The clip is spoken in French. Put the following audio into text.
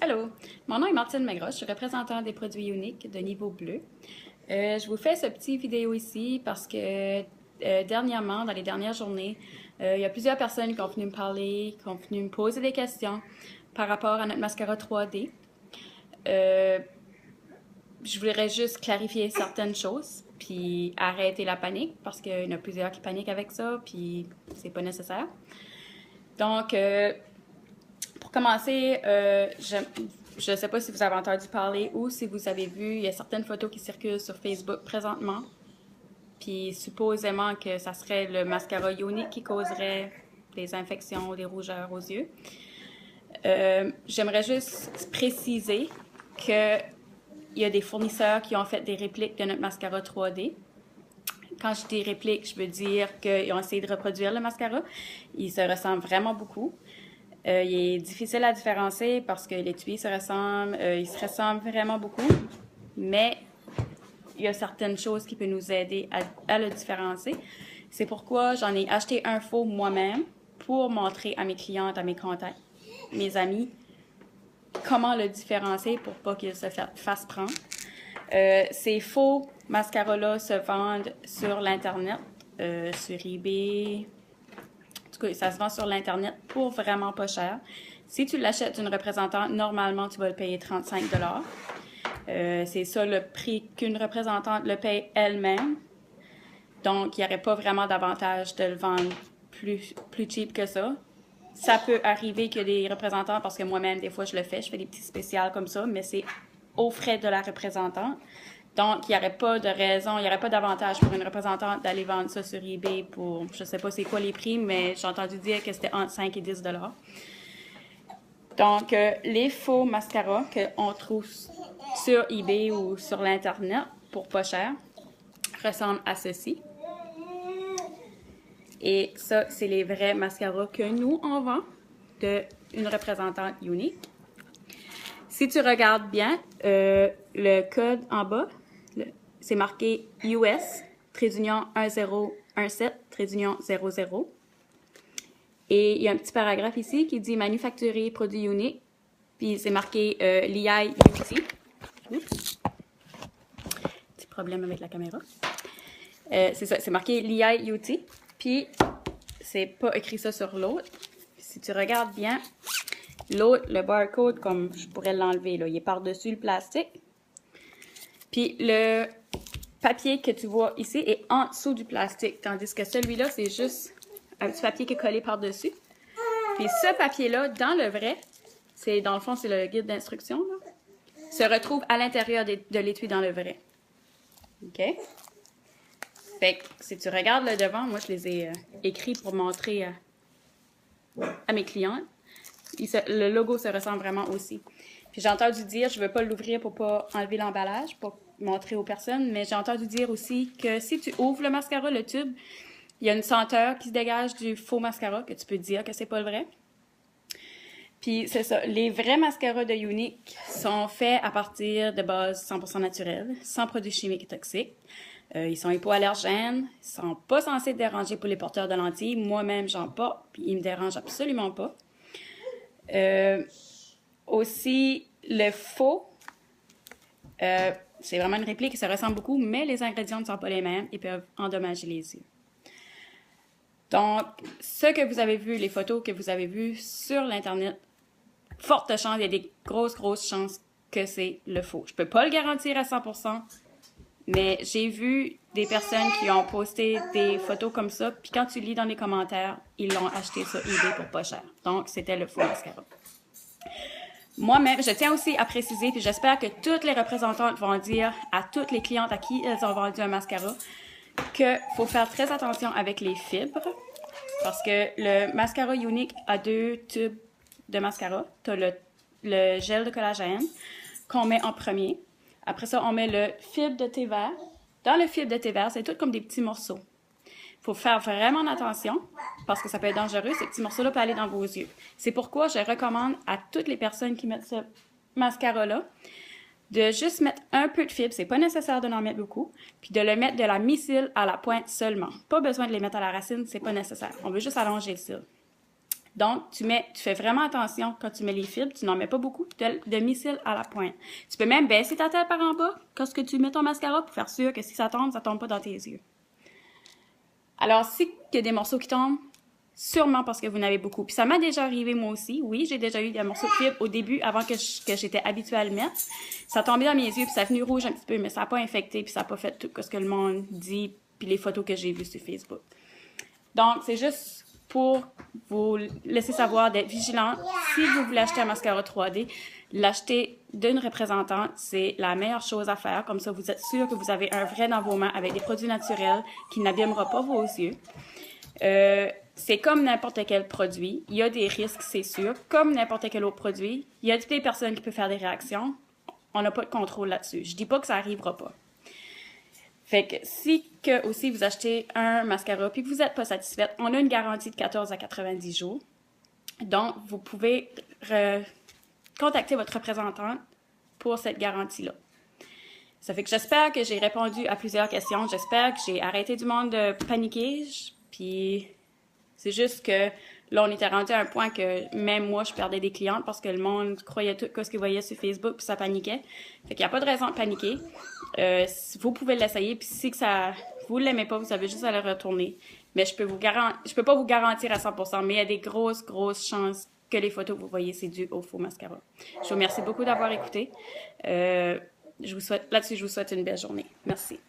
Allô, mon nom est Martine Magroche, je suis représentante des produits uniques de Niveau Bleu. Je vous fais ce petit vidéo ici parce que dernièrement, dans les dernières journées, il y a plusieurs personnes qui ont venu me parler, qui ont venu me poser des questions par rapport à notre mascara 3D. Je voudrais juste clarifier certaines choses, puis arrêter la panique parce qu'il y en a plusieurs qui paniquent avec ça, puis c'est pas nécessaire. Donc, pour commencer, je ne sais pas si vous avez entendu parler ou si vous avez vu, il y a certaines photos qui circulent sur Facebook présentement. Puis supposément que ça serait le mascara Younique qui causerait des infections, des rougeurs aux yeux. J'aimerais juste préciser qu'il y a des fournisseurs qui ont fait des répliques de notre mascara 3D. Quand je dis réplique, je veux dire qu'ils ont essayé de reproduire le mascara. Il se ressemble vraiment beaucoup. Il est difficile à différencier parce que les tuyaux se ressemblent, ils se ressemblent vraiment beaucoup, mais il y a certaines choses qui peuvent nous aider à le différencier. C'est pourquoi j'en ai acheté un faux moi-même pour montrer à mes clientes, à mes contacts, mes amis, comment le différencier pour pas qu'ils se fassent prendre. Ces faux mascaras-là se vendent sur l'Internet, sur eBay. En tout cas, ça se vend sur l'Internet pour vraiment pas cher. Si tu l'achètes d'une représentante, normalement, tu vas le payer 35 $. C'est ça le prix qu'une représentante le paye elle-même. Donc, il n'y aurait pas vraiment d'avantage de le vendre plus cheap que ça. Ça peut arriver que des représentants, parce que moi-même, des fois, je le fais, je fais des petits spéciales comme ça, mais c'est aux frais de la représentante. Donc, il n'y aurait pas de raison, il n'y aurait pas d'avantage pour une représentante d'aller vendre ça sur eBay pour, je ne sais pas c'est quoi les prix, mais j'ai entendu dire que c'était entre 5 et 10 $. Donc, les faux mascaras qu'on trouve sur eBay ou sur l'Internet pour pas cher ressemblent à ceci. Et ça, c'est les vrais mascaras que nous, on vend d'une représentante unique. Si tu regardes bien, le code en bas, c'est marqué US, /1017, /00. Et il y a un petit paragraphe ici qui dit manufacturé produit unique. Puis c'est marqué l'EI UT. Oups. Petit problème avec la caméra. C'est ça, c'est marqué l'EI UT. Puis c'est pas écrit ça sur l'autre. Si tu regardes bien, l'autre, le barcode, comme je pourrais l'enlever, là, il est par-dessus le plastique. Puis le papier que tu vois ici est en dessous du plastique, tandis que celui-là, c'est juste un petit papier qui est collé par-dessus. Puis ce papier-là, dans le vrai, dans le fond, c'est le guide d'instruction, se retrouve à l'intérieur de l'étui dans le vrai. OK? Fait que si tu regardes le devant, moi, je les ai écrits pour montrer à mes clientes. Le logo se ressemble vraiment aussi. Puis j'ai entendu dire, je ne veux pas l'ouvrir pour pas enlever l'emballage, pour montrer aux personnes, mais j'ai entendu dire aussi que si tu ouvres le mascara, le tube, il y a une senteur qui se dégage du faux mascara, que tu peux dire que c'est pas le vrai. Puis c'est ça, les vrais mascaras de Younique sont faits à partir de bases 100% naturelles, sans produits chimiques et toxiques. Ils sont hypoallergènes, ils sont pas censés déranger pour les porteurs de lentilles. Moi-même, j'en porte, puis ils me dérangent absolument pas. Aussi, le faux, c'est vraiment une réplique qui se ressemble beaucoup, mais les ingrédients ne sont pas les mêmes et peuvent endommager les yeux. Donc, ce que vous avez vu, les photos que vous avez vues sur l'Internet, forte chance, il y a des grosses chances que c'est le faux. Je peux pas le garantir à 100%, mais j'ai vu des personnes qui ont posté des photos comme ça, puis quand tu lis dans les commentaires, ils l'ont acheté sur eBay pour pas cher. Donc, c'était le faux mascara. Moi-même, je tiens aussi à préciser, puis j'espère que toutes les représentantes vont dire à toutes les clientes à qui elles ont vendu un mascara qu'il faut faire très attention avec les fibres, parce que le mascara Younique a 2 tubes de mascara. Tu as le gel de collagène qu'on met en premier. Après ça, on met le fibre de thé vert. Dans le fibre de thé vert, c'est tout comme des petits morceaux. Il faut faire vraiment attention parce que ça peut être dangereux. Ces petits morceaux-là peuvent aller dans vos yeux. C'est pourquoi je recommande à toutes les personnes qui mettent ce mascara-là de juste mettre un peu de fibre. C'est pas nécessaire de n'en mettre beaucoup. Puis de le mettre de la mi-cils à la pointe seulement. Pas besoin de les mettre à la racine, c'est pas nécessaire. On veut juste allonger le cil. Donc, tu fais vraiment attention quand tu mets les fibres, tu n'en mets pas beaucoup, de missile à la pointe. Tu peux même baisser ta tête par en bas quand tu mets ton mascara pour faire sûr que si ça tombe pas dans tes yeux. Alors, s'il y a des morceaux qui tombent, sûrement parce que vous en avez beaucoup. Puis ça m'a déjà arrivé moi aussi. Oui, j'ai déjà eu des morceaux de fibre au début, avant que j'étais habituée à le mettre. Ça tombait dans mes yeux, puis ça est venu rouge un petit peu, mais ça n'a pas infecté, puis ça n'a pas fait tout ce que le monde dit, puis les photos que j'ai vues sur Facebook. Donc, c'est juste pour vous laisser savoir d'être vigilant. Si vous voulez acheter un mascara 3D, l'acheter d'une représentante, c'est la meilleure chose à faire. Comme ça, vous êtes sûr que vous avez un vrai dans vos mains avec des produits naturels qui n'abîmera pas vos yeux. C'est comme n'importe quel produit. Il y a des risques, c'est sûr. Comme n'importe quel autre produit, il y a des personnes qui peuvent faire des réactions. On n'a pas de contrôle là-dessus. Je dis pas que ça n'arrivera pas. Fait que si que aussi vous achetez un mascara puis que vous n'êtes pas satisfaite, on a une garantie de 14 à 90 jours. Donc, vous pouvez contacter votre représentante pour cette garantie-là. Ça fait que j'espère que j'ai répondu à plusieurs questions. J'espère que j'ai arrêté du monde de paniquer. Puis c'est juste que là, on était rendu à un point que même moi, je perdais des clientes parce que le monde croyait tout ce qu'ils voyaient sur Facebook puis ça paniquait. Fait qu'il n'y a pas de raison de paniquer. Vous pouvez l'essayer, puis si que vous ne l'aimez pas, vous avez juste à le retourner. Mais je peux pas vous garantir à 100%, mais il y a des grosses chances que les photos que vous voyez, c'est dû au faux mascara. Je vous remercie beaucoup d'avoir écouté. Je vous souhaite une belle journée. Merci.